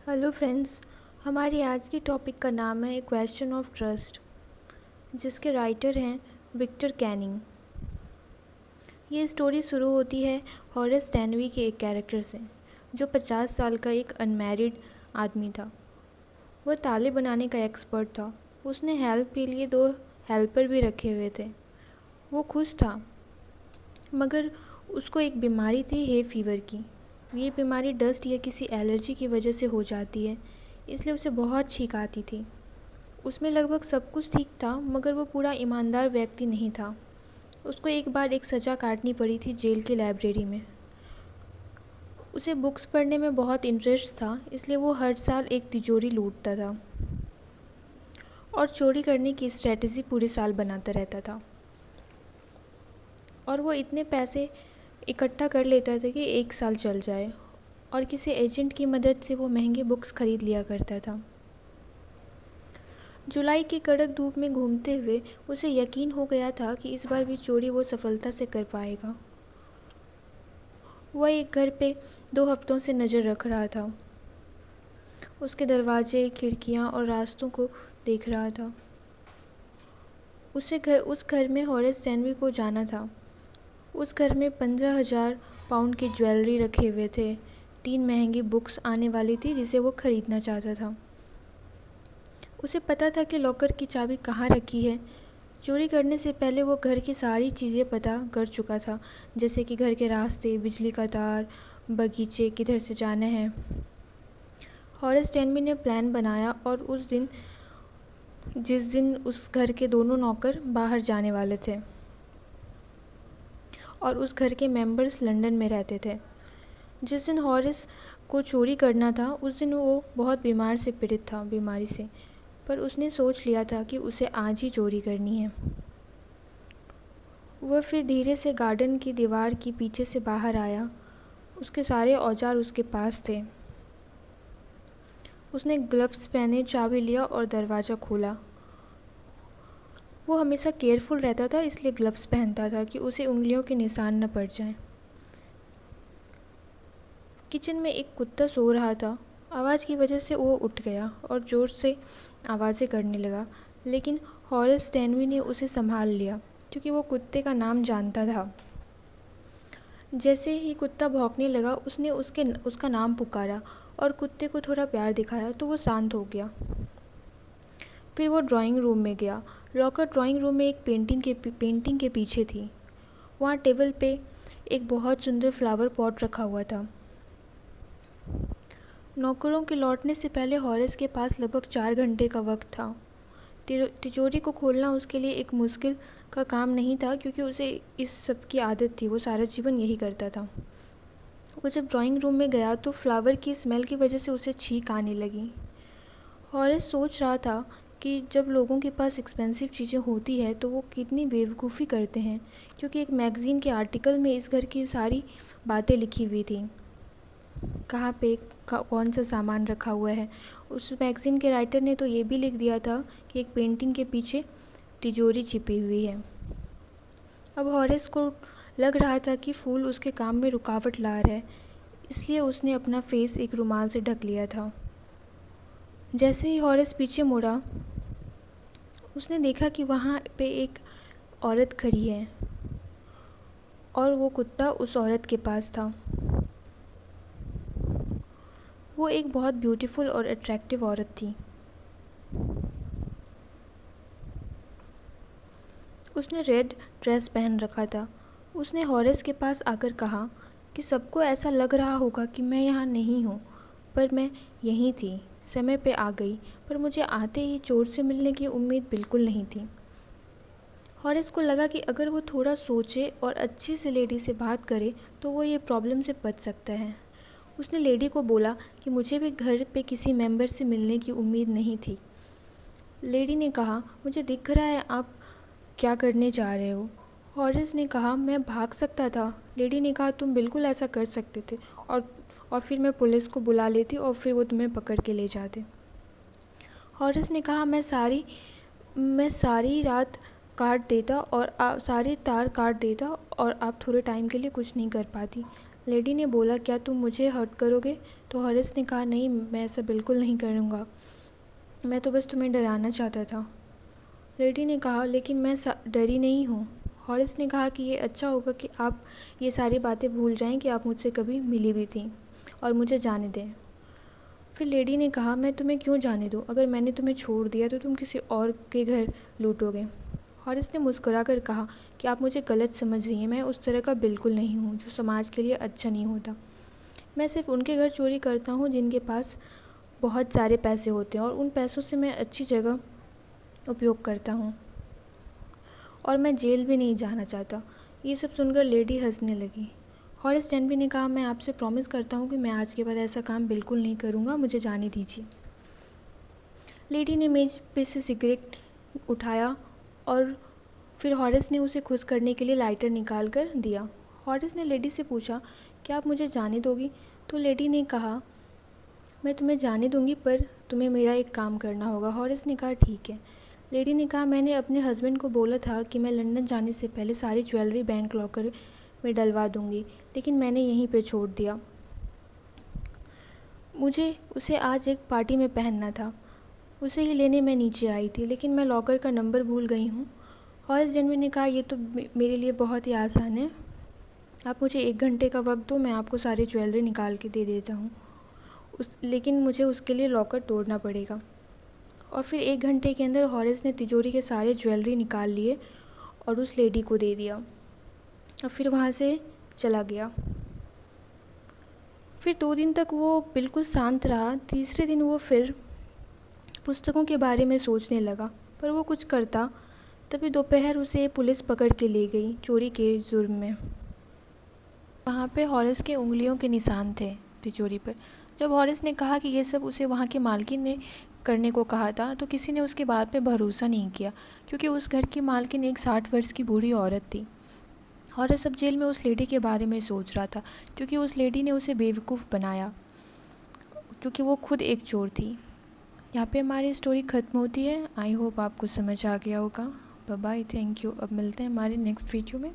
Hello friends. हमारी आज की टॉपिक का नाम है ए क्वेश्चन ऑफ ट्रस्ट, जिसके राइटर हैं विक्टर कैनिंग। ये स्टोरी शुरू होती है हॉरेस स्टैनवी के एक कैरेक्टर से, जो 50 साल का एक अनमैरिड आदमी था। वह ताले बनाने का एक्सपर्ट था। उसने हेल्प के लिए 2 हेल्पर भी रखे हुए थे। वो खुश था, मगर उसको एक बीमारी थी, हे फीवर की। ये बीमारी डस्ट या किसी एलर्जी की वजह से हो जाती है, इसलिए उसे बहुत छींक आती थी। उसमें लगभग सब कुछ ठीक था, मगर वो पूरा ईमानदार व्यक्ति नहीं था। उसको एक बार एक सज़ा काटनी पड़ी थी जेल की लाइब्रेरी में। उसे बुक्स पढ़ने में बहुत इंटरेस्ट था, इसलिए वो हर साल एक तिजोरी लूटता था और चोरी करने की स्ट्रेटजी पूरे साल बनाता रहता था। और वो इतने पैसे इकट्ठा कर लेता था कि 1 साल चल जाए, और किसी एजेंट की मदद से वो महंगे बुक्स खरीद लिया करता था। जुलाई की कड़क धूप में घूमते हुए उसे यकीन हो गया था कि इस बार भी चोरी वो सफलता से कर पाएगा। वह एक घर पे 2 हफ्तों से नज़र रख रहा था। उसके दरवाजे, खिड़कियां और रास्तों को देख रहा था। उस घर में हॉरेस स्टैनवी को जाना था। उस घर में 15,000 पाउंड की ज्वेलरी रखे हुए थे। 3 महंगी बुक्स आने वाली थी जिसे वो खरीदना चाहता था। उसे पता था कि लॉकर की चाबी कहाँ रखी है। चोरी करने से पहले वो घर की सारी चीज़ें पता कर चुका था, जैसे कि घर के रास्ते, बिजली का तार, बगीचे, किधर से जाना है। हॉरेस स्टैनवी ने प्लान बनाया, और जिस दिन उस घर के दोनों नौकर बाहर जाने वाले थे और उस घर के मेंबर्स लंदन में रहते थे। जिस दिन हॉरेस को चोरी करना था, उस दिन वो बहुत बीमारी से, पर उसने सोच लिया था कि उसे आज ही चोरी करनी है। वह फिर धीरे से गार्डन की दीवार की पीछे से बाहर आया। उसके सारे औजार उसके पास थे। उसने ग्लव्स पहने, चाबी लिया और दरवाज़ा खोला। वो हमेशा केयरफुल रहता था, इसलिए ग्लव्स पहनता था कि उसे उंगलियों के निशान न पड़ जाएं। किचन में एक कुत्ता सो रहा था। आवाज़ की वजह से वो उठ गया और ज़ोर से आवाज़ें करने लगा, लेकिन हॉरेस स्टैनवी ने उसे संभाल लिया, क्योंकि वो कुत्ते का नाम जानता था। जैसे ही कुत्ता भौंकने लगा, उसने उसका नाम पुकारा और कुत्ते को थोड़ा प्यार दिखाया, तो वो शांत हो गया। फिर वो ड्राइंग रूम में गया। लॉकर ड्राइंग रूम में एक पेंटिंग के पीछे थी। वहाँ टेबल पे एक बहुत सुंदर फ्लावर पॉट रखा हुआ था। नौकरों के लौटने से पहले हॉरेस के पास लगभग 4 घंटे का वक्त था। तिजोरी को खोलना उसके लिए एक मुश्किल का काम नहीं था, क्योंकि उसे इस सब की आदत थी। वो सारा जीवन यही करता था। वो जब ड्राइंग रूम में गया तो फ्लावर की स्मेल की वजह से उसे छींक आने लगी। हॉरेस सोच रहा था कि जब लोगों के पास एक्सपेंसिव चीज़ें होती है तो वो कितनी बेवकूफ़ी करते हैं, क्योंकि एक मैगज़ीन के आर्टिकल में इस घर की सारी बातें लिखी हुई थी। कहाँ पे कौन सा सामान रखा हुआ है। उस मैगज़ीन के राइटर ने तो ये भी लिख दिया था कि एक पेंटिंग के पीछे तिजोरी छिपी हुई है। अब हॉरेस को लग रहा था कि फूल उसके काम में रुकावट ला रहा है, इसलिए उसने अपना फेस एक रुमाल से ढक लिया था। जैसे ही हॉरेस पीछे मुड़ा, उसने देखा कि वहाँ पे एक औरत खड़ी है, और वो कुत्ता उस औरत के पास था। वो एक बहुत ब्यूटीफुल और अट्रैक्टिव औरत थी। उसने रेड ड्रेस पहन रखा था। उसने हॉरेस के पास आकर कहा कि सबको ऐसा लग रहा होगा कि मैं यहाँ नहीं हूँ, पर मैं यहीं थी, समय पे आ गई, पर मुझे आते ही चोर से मिलने की उम्मीद बिल्कुल नहीं थी। हॉरेस को लगा कि अगर वो थोड़ा सोचे और अच्छे से लेडी से बात करे तो वो ये प्रॉब्लम से बच सकता है। उसने लेडी को बोला कि मुझे भी घर पे किसी मेंबर से मिलने की उम्मीद नहीं थी। लेडी ने कहा, मुझे दिख रहा है आप क्या करने जा रहे हो। हॉरेस ने कहा, मैं भाग सकता था। लेडी ने कहा, तुम बिल्कुल ऐसा कर सकते थे, और फिर मैं पुलिस को बुला लेती और फिर वो तुम्हें पकड़ के ले जाते। हॉरेस ने कहा, मैं सारी रात काट देता और सारे तार काट देता, और आप थोड़े टाइम के लिए कुछ नहीं कर पाती, लेडी ने बोला, क्या तुम मुझे हर्ट करोगे? तो हॉरेस ने कहा, नहीं, मैं ऐसा बिल्कुल नहीं करूँगा, मैं तो बस तुम्हें डराना चाहता था। लेडी ने कहा, लेकिन मैं डरी नहीं हूँ। हॉरेस ने कहा कि ये अच्छा होगा कि आप ये सारी बातें भूल जाएं कि आप मुझसे कभी मिली भी थी और मुझे जाने दें। फिर लेडी ने कहा, मैं तुम्हें क्यों जाने दूँ? अगर मैंने तुम्हें छोड़ दिया तो तुम किसी और के घर लूटोगे। हॉरेस ने मुस्कुरा कर कहा कि आप मुझे गलत समझ रही हैं, मैं उस तरह का बिल्कुल नहीं हूँ जो समाज के लिए अच्छा नहीं होता। मैं सिर्फ उनके घर चोरी करता हूँ जिनके पास बहुत सारे पैसे होते हैं और उन पैसों से मैं अच्छी जगह उपयोग करता हूँ और मैं जेल भी नहीं जाना चाहता। ये सब सुनकर लेडी हंसने लगी। हॉरेस डेनबी ने कहा, मैं आपसे प्रॉमिस करता हूँ कि मैं आज के बाद ऐसा काम बिल्कुल नहीं करूँगा, मुझे जाने दीजिए। लेडी ने मेज पे से सिगरेट उठाया और फिर हॉरेस ने उसे खुश करने के लिए लाइटर निकाल कर दिया। हॉरेस ने लेडी से पूछा, क्या आप मुझे जाने दोगी? तो लेडी ने कहा, मैं तुम्हें जाने दूंगी, पर तुम्हें मेरा एक काम करना होगा। हॉरेस ने कहा, ठीक है। लेडी ने कहा, मैंने अपने हस्बैंड को बोला था कि मैं लंदन जाने से पहले सारी ज्वेलरी बैंक लॉकर में डलवा दूंगी, लेकिन मैंने यहीं पे छोड़ दिया। मुझे उसे आज एक पार्टी में पहनना था, उसे ही लेने मैं नीचे आई थी, लेकिन मैं लॉकर का नंबर भूल गई हूँ। हॉरेस डेनबी ने कहा, ये तो मेरे लिए बहुत ही आसान है, आप मुझे 1 घंटे का वक्त दो, मैं आपको सारी ज्वेलरी निकाल के दे देता हूँ, लेकिन मुझे उसके लिए लॉकर तोड़ना पड़ेगा। और फिर 1 घंटे के अंदर हॉरेस ने तिजोरी के सारे ज्वेलरी निकाल लिए और उस लेडी को दे दिया और फिर वहाँ से चला गया। फिर 2 दिन तक वो बिल्कुल शांत रहा। तीसरे दिन वो फिर पुस्तकों के बारे में सोचने लगा, पर वो कुछ करता। तभी दोपहर उसे पुलिस पकड़ के ले गई चोरी के जुर्म में। वहाँ पे हॉरेस के उंगलियों के निशान थे तिजोरी पर। जब हॉरेस ने कहा कि ये सब उसे वहाँ की मालकिन ने करने को कहा था, तो किसी ने उसकी बात पे भरोसा नहीं किया, क्योंकि उस घर की मालकिन एक 60 वर्ष की बूढ़ी औरत थी। हॉरेस अब जेल में उस लेडी के बारे में सोच रहा था, क्योंकि उस लेडी ने उसे बेवकूफ़ बनाया, क्योंकि वो खुद एक चोर थी। यहाँ पे हमारी स्टोरी ख़त्म होती है। आई होप आपको समझ आ गया होगा। Bye bye, thank you. अब मिलते हैं हमारे नेक्स्ट वीडियो में।